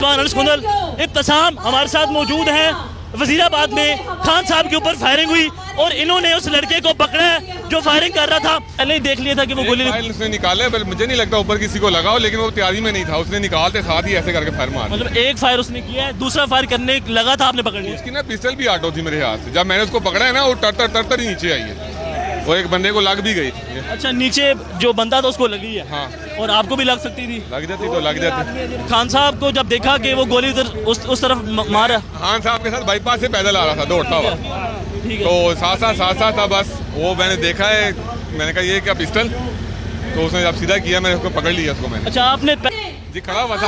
میزبان انس کندل ابتسام ہمارے ساتھ موجود ہیں۔ وزیر آباد میں خان صاحب کے اوپر فائرنگ ہوئی اور انہوں نے اس لڑکے کو پکڑا ہے جو فائرنگ کر رہا تھا۔ پہلے ہی دیکھ لیا تھا کہ وہ گولی اس نے نکالا، مجھے نہیں لگتا اوپر کسی کو لگا ہو، لیکن وہ تیاری میں نہیں تھا، اس نے نکالتے ساتھ ہی ایسے کر کے فائر مارا۔ مطلب ایک فائر اس نے کیا ہے، دوسرا فائر کرنے لگا تھا، آپ نے پکڑ لیا۔ اس کی نا پسٹل بھی آٹو تھی میرے ہاتھ سے، جب میں نے اس کو پکڑا ہے نا وہ ٹر ہی نیچے آئی ہے، وہ ایک بندے کو لگ بھی گئی۔ اچھا، نیچے جو بندہ تھا اس کو لگی ہے؟ ہاں، اور آپ کو بھی لگ سکتی تھی؟ لگ جاتی تو لگ جاتی۔ خان صاحب کو جب دیکھا کہ وہ گولی ادھر اس طرف مارا، خان صاحب کے ساتھ بائی پاس سے پیدل آ رہا تھا دوڑتا ہوا، ٹھیک ہے، تو ساتھ تھا بس، وہ میں نے دیکھا ہے، میں نے کہا یہ کیا پسٹل، تو اس نے جب سیدھا کیا میں نے اس کو پکڑ لیا اس کو میں نے۔ اچھا، آپ نے جی کھڑا ہوا تھا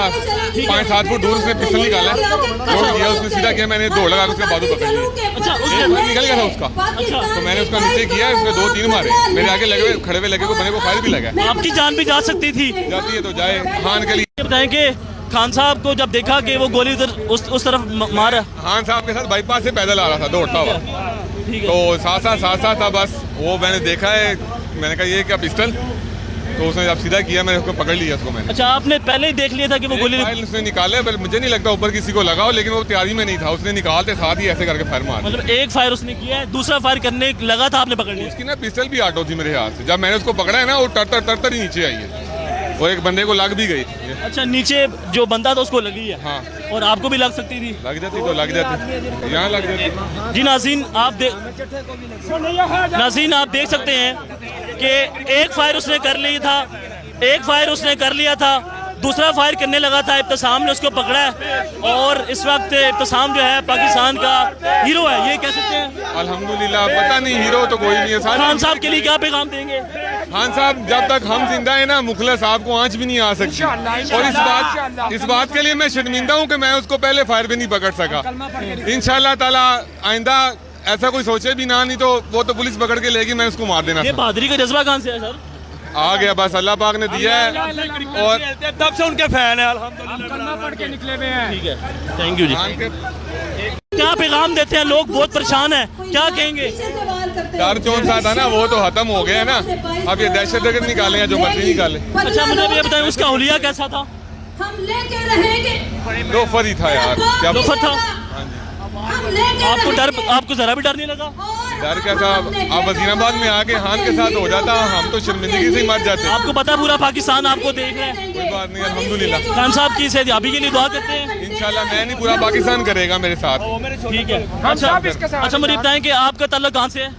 5-7 فٹ دور، اس نے پسٹل نکالا، دوڑ دیا، اس نے سیدھا کیا، میں نے دوڑ لگا اس کا بازو پکڑ لیا۔ اچھا، اس ایک بار نکل گیا تھا اس کا، اچھا تو میں نے اس کا نیچے کیا، اس میں 2-3 مارے، میرے آگے لگے ہوئے کھڑے ہوئے لگے ہوئے بندے کو فائر بھی لگا۔ آپ کی جان بھی جا سکتی تھی۔ جاتی ہے تو جائے، خان کے لیے۔ بتائیں کہ خان صاحب کو جب دیکھا کہ وہ گولی ادھر اس طرف مارا، خان صاحب کے ساتھ بائی پاس سے پیدل آ رہا تھا دوڑتا ہوا، ٹھیک ہے، تو ساتھ تھا بس، وہ میں نے دیکھا ہے، میں نے کہا یہ کیا پسٹل، تو اس نے جب سیدھا کیا میں نے اس کو پکڑ لیا اس کو میں نے۔ اچھا، آپ نے پہلے ہی دیکھ لیا تھا کہ وہ گولی اس نے نکالا، مجھے نہیں لگتا اوپر کسی کو لگا ہو، لیکن وہ تیاری میں نہیں تھا، اس نے نکالتے ساتھ ہی ایسے کر کے فائر مارا۔ مطلب ایک فائر اس نے کیا ہے، دوسرا فائر کرنے لگا تھا، آپ نے پکڑ لیا۔ اس کی نا پسٹل بھی آٹو تھی میرے ہاتھ سے، جب میں نے اس کو پکڑا ہے نا وہ ٹر ہی نیچے آئی ہے، وہ ایک بندے کو لگ بھی گئی۔ اچھا، نیچے جو بندہ تھا اس کو لگی ہے؟ ہاں، اور آپ کو بھی لگ سکتی تھی؟ لگ جاتی تو لگ جاتی، یہاں لگ جاتی۔ جی ناظرین، آپ دیکھ سکتے ہیں کہ ایک فائر اس نے کر لیا تھا، دوسرا فائر کرنے لگا تھا، ابتسام نے اس کو پکڑا ہے، اور اس وقت ابتسام جو ہے پاکستان کا ہیرو ہے، یہ کہہ سکتے ہیں؟ الحمدللہ، پتہ نہیں ہیرو تو کوئی نہیں ہے۔ خان صاحب کے لیے کیا پیغام دیں گے؟ خان صاحب جب تک ہم زندہ ہیں نا، مخلص آپ کو آنچ بھی نہیں آ سکتی، اور اس بات کے لیے میں شرمندہ ہوں کہ میں اس کو پہلے فائر بھی نہیں پکڑ سکا۔ انشاءاللہ تعالی آئندہ ایسا کوئی سوچے بھی نہ، نہیں تو وہ تو پولیس پکڑ کے لے گی، میں اس کو مار دینا یہ تھا۔ بہادری کا جذبہ کہاں سے ہے سر؟ آ گیا بس، اللہ پاک نے دیا ہے، اور تب سے ان کے فین ہیں، الحمدللہ کلمہ پڑھ کے نکلے ہوئے ہیں۔ ٹھیک ہے، تھینک یو جی۔ خان کے کیا پیغام دیتے ہیں؟ لوگ بہت پریشان ہیں، کیا کہیں گے؟ ڈر چون سا تھا نا وہ تو ختم ہو گیا نا، اب یہ دہشت گرد نکالے ہیں جو مرضی نکالے۔ اچھا، مجھے یہ بتائیں اس کا حلیہ کیسا تھا؟ ہم لے کے رہیں گے، لوفر ہی تھا یار، کیا لوفر تھا؟ ہم لے کے آپ کو رہیں گے۔ آپ کو ذرا بھی ڈر نہیں لگا؟ ڈر کیا تھا، آپ وزیر آباد میں آ کے خان کے ساتھ ہو جاتا، ہم تو شرمندگی سے ہی مر جاتے۔ آپ کو پتا پورا پاکستان آپ کو دیکھ رہا ہے؟ کوئی بات نہیں، الحمدللہ، خان صاحب کی صحتیابی کے لیے دعا کرتے ہیں۔ انشاءاللہ میں نہیں، پورا پاکستان کرے گا میرے ساتھ۔ ٹھیک ہے، ہم سب اس کے ساتھ۔ اچھا مجھے بتائیں کہ آپ کا تعلق کہاں سے ہے؟